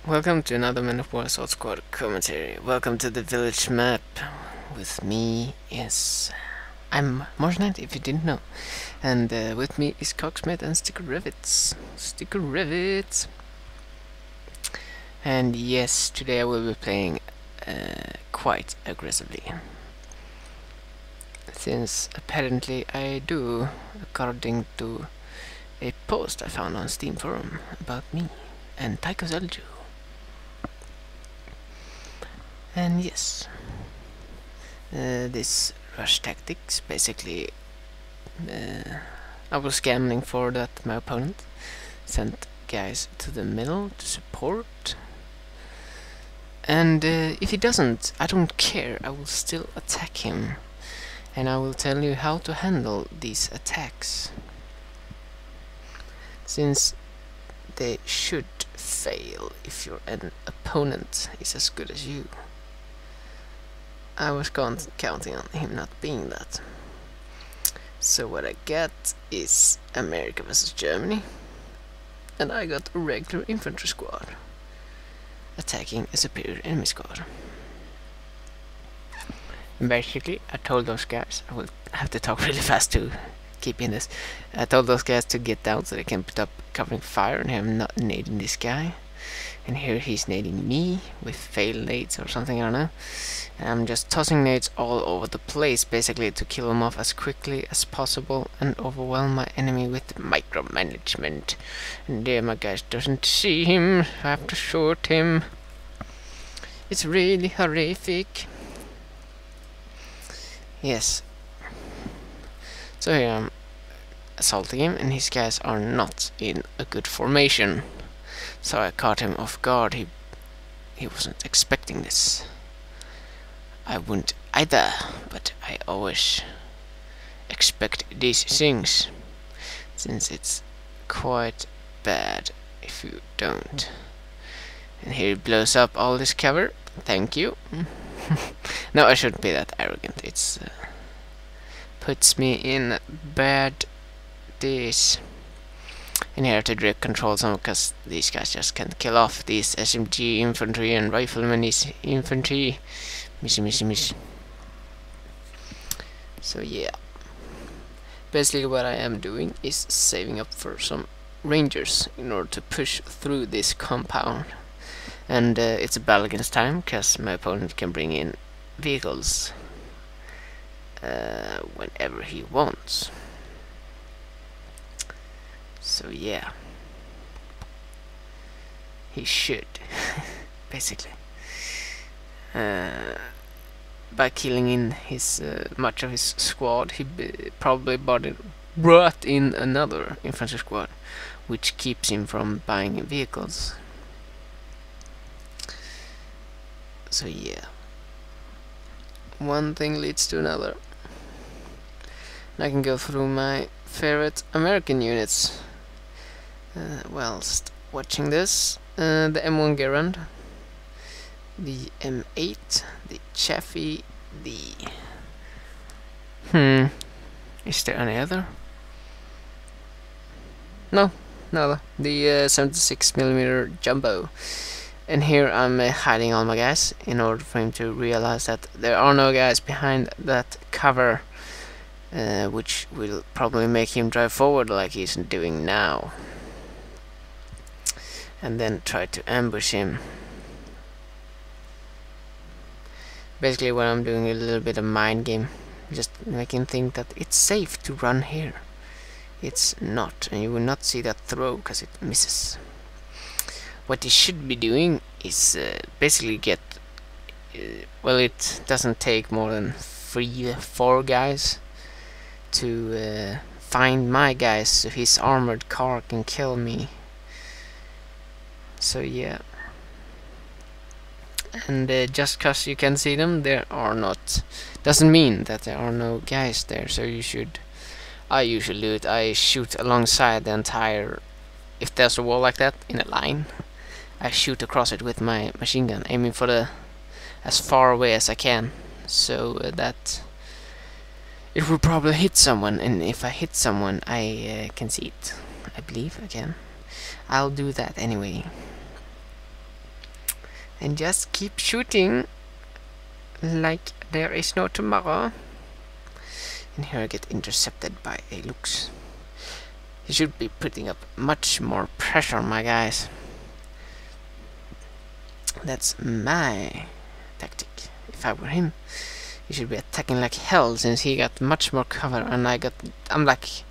Welcome to another Men of War Assault Squad commentary. Welcome to the village map. With me is... I'm Marshknight, if you didn't know. And with me is Cogsmith and Sticker Rivets. Sticker Rivets! And yes, today I will be playing quite aggressively. Since apparently I do, according to a post I found on Steam forum about me and Taiko Selju. And yes, this rush tactics basically, I was gambling for that my opponent sent guys to the middle to support, and if he doesn't, I don't care, I will still attack him, and I will tell you how to handle these attacks, since they should fail if your opponent is as good as you. I was counting on him not being that. So what I get is America versus Germany, and I got a regular infantry squad attacking a superior enemy squad. And basically, I told those guys, I will have to talk really fast to keep in this. I told those guys to get down so they can put up covering fire, and I'm not nading this guy. And here he's nading me with fail nades or something, I don't know. And I'm just tossing nades all over the place, basically to kill him off as quickly as possible and overwhelm my enemy with micromanagement. And there my guy doesn't see him, I have to shoot him. It's really horrific. Yes. So here I'm assaulting him, and his guys are not in a good formation. So I caught him off guard. He wasn't expecting this. I wouldn't either, but I always expect these things, since it's quite bad if you don't. And here it blows up all this cover. Thank you. No, I shouldn't be that arrogant. It's puts me in bad days. And here I have to direct control some, because these guys just can't kill off these SMG infantry and riflemen is infantry. Miss. So yeah. Basically what I am doing is saving up for some rangers in order to push through this compound. And it's a battle against time, because my opponent can bring in vehicles whenever he wants. So yeah, he should, basically. By killing in his much of his squad, he probably brought in another infantry squad, which keeps him from buying vehicles. So yeah, one thing leads to another. And I can go through my favorite American units whilst watching this. The M1 Garand, the M8, the Chaffee, the... Is there any other? No, nada. The 76mm Jumbo. And here I'm hiding all my guys in order for him to realize that there are no guys behind that cover, which will probably make him drive forward like he's doing now, and then try to ambush him. Basically what I'm doing is a little bit of mind game, just making him think that it's safe to run here. It's not, and you will not see that throw because it misses. What he should be doing is basically get, well, it doesn't take more than 3-4 guys to find my guys so his armored car can kill me. So yeah, and just cause you can see them, there are not, doesn't mean that there are no guys there. So you should, I usually do it, I shoot alongside the entire, if there's a wall like that in a line, I shoot across it with my machine gun, aiming for the as far away as I can, so that it will probably hit someone, and if I hit someone I can see it. I believe I can. I'll do that anyway. and just keep shooting like there is no tomorrow. And here I get intercepted by a Lux. He should be putting up much more pressure, my guys. That's my tactic. If I were him, he should be attacking like hell, since he got much more cover and I'm like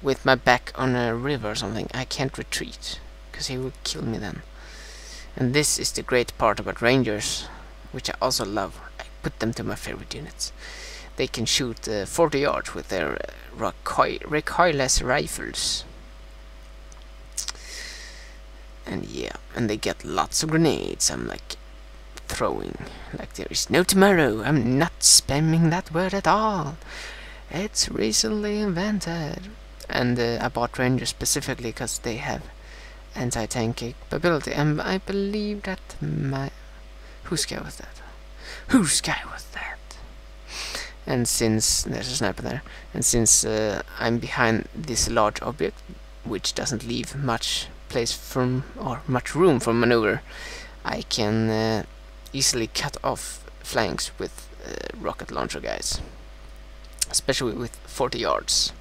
with my back on a river or something. I can't retreat because he will kill me then. And this is the great part about Rangers, which I also love. I put them to my favorite units. They can shoot 40 yards with their recoilless rifles. And yeah, and they get lots of grenades. I'm like throwing like there is no tomorrow. I'm not spamming that word at all. It's recently invented. And I bought Ranger specifically because they have anti-tank capability. And I believe that whose guy was that? Whose guy was that? And since there's a sniper there, and since I'm behind this large object, which doesn't leave much place from or much room for maneuver, I can easily cut off flanks with rocket launcher guys, especially with 40 yards.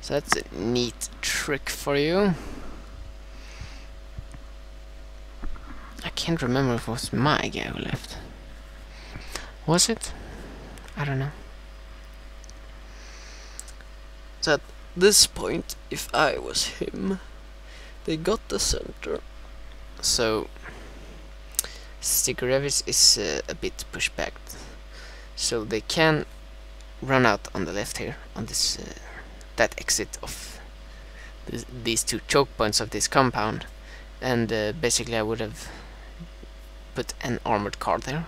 So that's a neat trick for you. I can't remember if it was my guy who left. Was it? I don't know. So at this point, if I was him, they got the center. So Stigorevic is a bit pushed back. So they can run out on the left here, on this that exit of these two choke points of this compound. And basically I would have put an armored car there.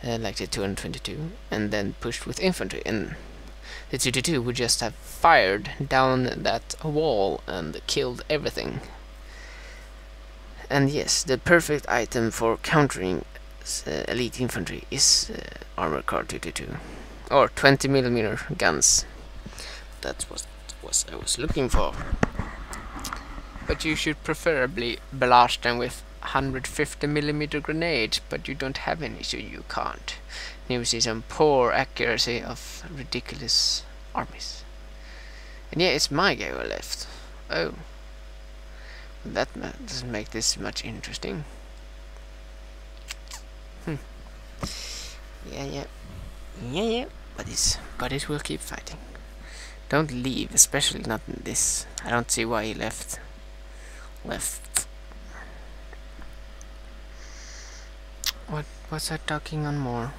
Like the 222, and then pushed with infantry, and the 222 would just have fired down that wall and killed everything. And yes, the perfect item for countering elite infantry is armored car 222 or 20mm guns. That's what I was looking for. But you should preferably blast them with 150mm grenades, but you don't have any, so you can't. And you see some poor accuracy of ridiculous armies. And yeah, it's my guy who left. Oh, that doesn't make this much interesting. Yeah. But it will keep fighting. Don't leave, especially not in this. I don't see why he left. What was I talking on more?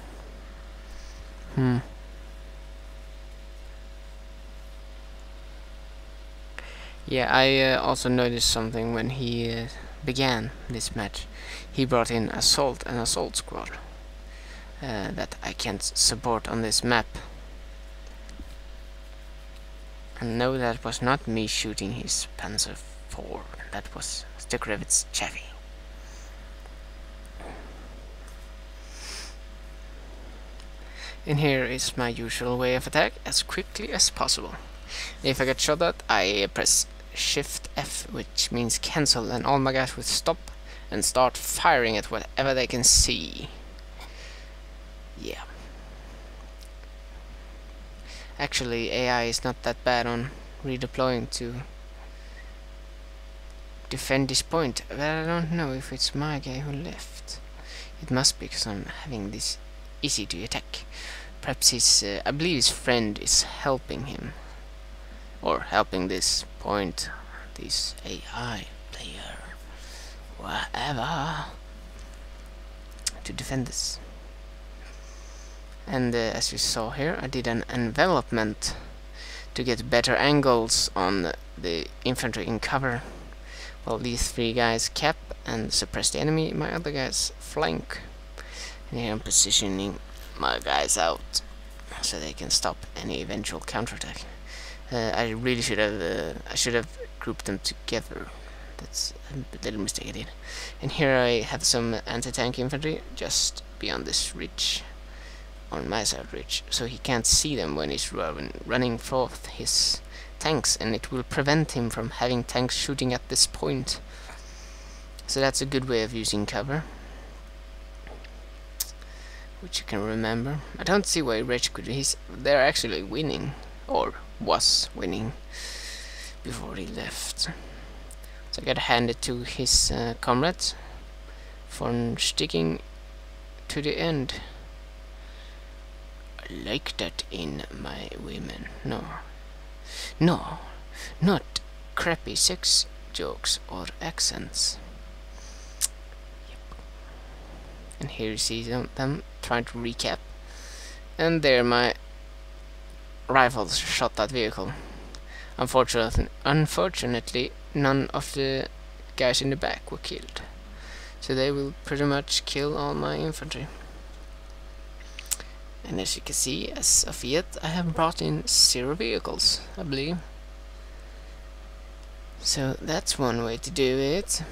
Yeah, I also noticed something when he began this match. He brought in an assault squad that I can't support on this map. And no, that was not me shooting his Panzer IV. That was Stigrevic's Chaffee. And here is my usual way of attack, as quickly as possible. If I get shot at, I press Shift F, which means cancel, and all my guys will stop and start firing at whatever they can see. Yeah. Actually, AI is not that bad on redeploying to defend this point, but I don't know if it's my guy who left. It must be, because I'm having this easy to attack. Perhaps his, I believe his friend is helping him, or helping this point, this AI player, whatever, to defend this. And as you saw here, I did an envelopment to get better angles on the infantry in cover, while these three guys cap and suppress the enemy. My other guys flank. And here I'm positioning my guys out so they can stop any eventual counterattack. I really should have grouped them together. That's a little mistake I did. And here I have some anti-tank infantry just beyond this ridge, on my side ridge, so he can't see them when he's running forth his tanks, and it will prevent him from having tanks shooting at this point. So that's a good way of using cover, which you can remember. I don't see why Rich could. They're actually winning, or was winning, before he left. So I gotta hand it to his comrades for sticking to the end. I like that in my women. No, not crappy sex jokes or accents. And here you see them trying to recap. And there my rifles shot that vehicle. Unfortunately, none of the guys in the back were killed. So they will pretty much kill all my infantry. And as you can see, as of yet, I have brought in 0 vehicles, I believe. So that's one way to do it.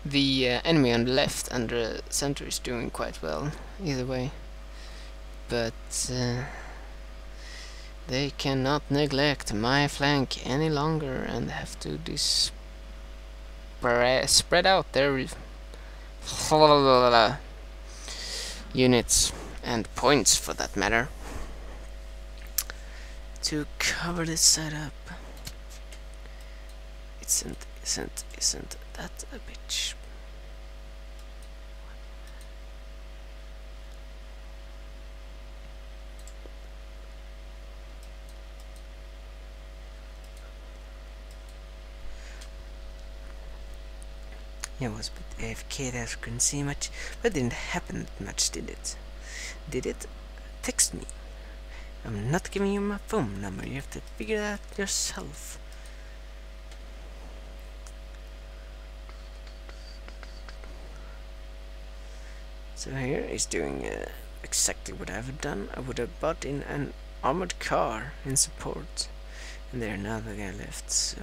The enemy on the left and the center is doing quite well, either way. But they cannot neglect my flank any longer and have to spread out their units and points, for that matter, to cover this side up. Isn't that a bitch? Yeah, I was a bit AFK there, couldn't see much, but it didn't happen much, did it? Did it? Text me. I'm not giving you my phone number, you have to figure that out yourself. So here he's doing exactly what I've done. I would have bought in an armored car in support, and there another guy left, so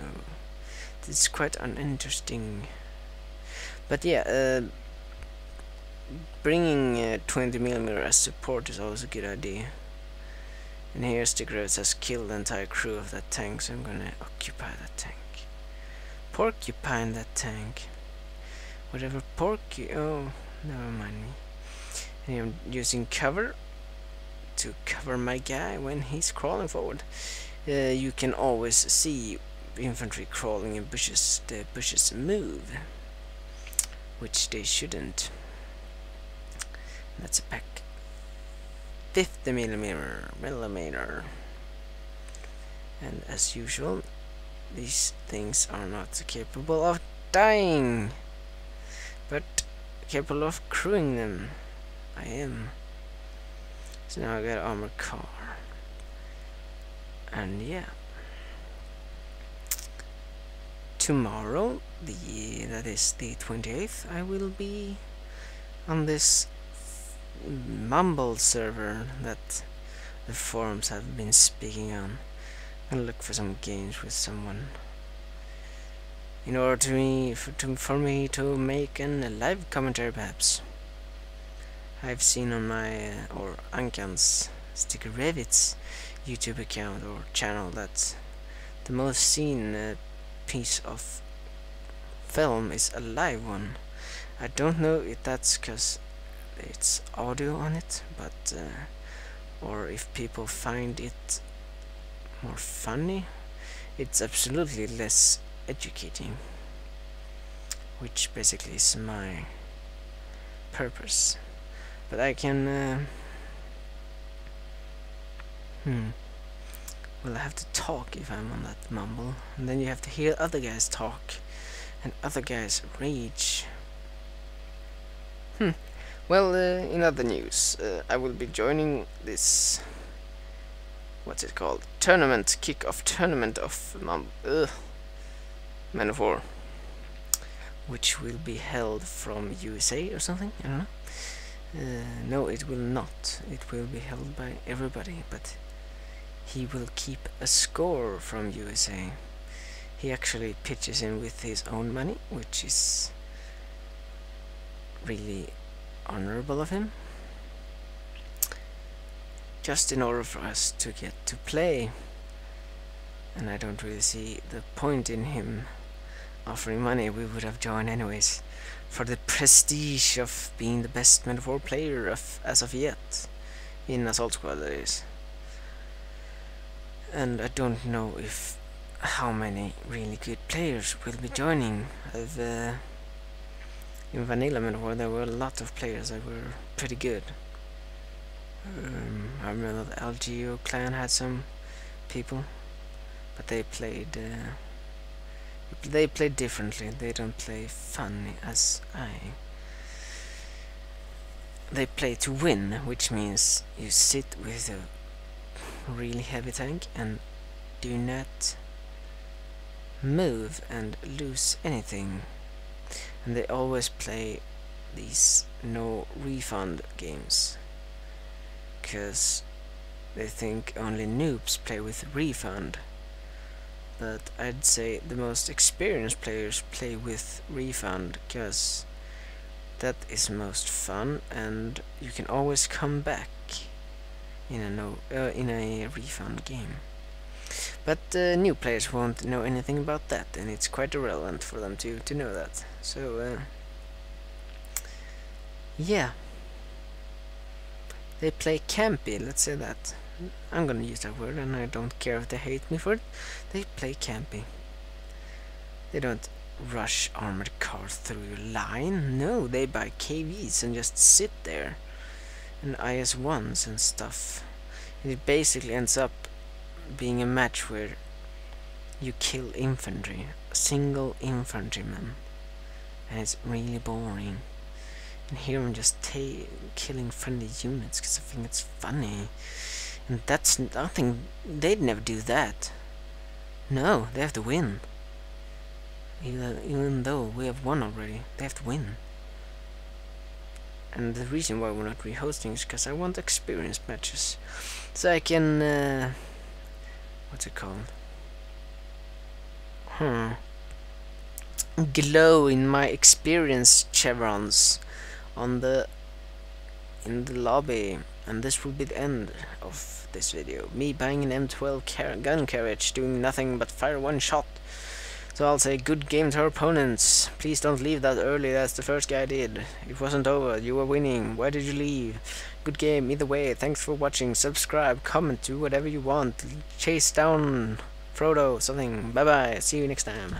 this is quite uninteresting. But yeah, bringing 20mm as support is always a good idea. And here Stigrovitz has killed the entire crew of that tank, so I'm gonna occupy that tank. Porcupine that tank. Whatever oh, never mind me. And I'm using cover to cover my guy when he's crawling forward. You can always see infantry crawling in bushes. The bushes move, which they shouldn't. That's a pack 50mm. And as usual, these things are not capable of dying, but capable of crewing them. I am. So now I got an armored car. And yeah. Tomorrow, that is the 28th, I will be on this Mumble server that the forums have been speaking on. I'll look for some games with someone in order for me to make a live commentary, perhaps. I've seen on my or Ankan's Stigrovitz YouTube account or channel that the most seen piece of film is a live one. I don't know if that's because it's audio on it, but or if people find it more funny. It's absolutely less educating, which basically is my purpose. But I can well, I have to talk if I'm on that Mumble, and then you have to hear other guys talk and other guys rage. Well, in other news, I will be joining this, what's it called, kick-off tournament of Man of War, which will be held from USA or something, I don't know. No, it will not. It will be held by everybody, but he will keep a score from USA. He actually pitches in with his own money, which is really honorable of him, just in order for us to get to play. And I don't really see the point in him offering money, we would have joined anyways. For the prestige of being the best Metaphor player as of yet. In Assault Squad, that is. And I don't know if how many really good players will be joining. In Vanilla Metaphor there were a lot of players that were pretty good. I remember the LGO clan had some people, but they played differently. They don't play funny as I. They play to win, which means you sit with a really heavy tank and do not move and lose anything. And they always play these no refund games, because they think only noobs play with refund. But I'd say the most experienced players play with refund, because that is most fun and you can always come back in a refund game. But new players won't know anything about that, and it's quite irrelevant for them to know that. So yeah, they play campy, let's say that. I'm gonna use that word, and I don't care if they hate me for it. They play campy. They don't rush armored cars through your line. No, they buy KVs and just sit there, and IS-1s and stuff. And it basically ends up being a match where you kill infantry, a single infantryman, and it's really boring. And here I'm just killing friendly units because I think it's funny, and that's nothing. They'd never do that. No, they have to win. Even though we have won already, they have to win. And the reason why we're not rehosting is because I want experienced matches, so I can what's it called? Glow in my experience chevrons in the lobby. And this will be the end of this video. Me buying an M12 gun carriage, doing nothing but fire one shot. So I'll say good game to our opponents. Please don't leave that early, that's the first guy did. It wasn't over, you were winning. Why did you leave? Good game either way. Thanks for watching. Subscribe, comment, do whatever you want. Chase down Frodo, something. Bye bye, see you next time.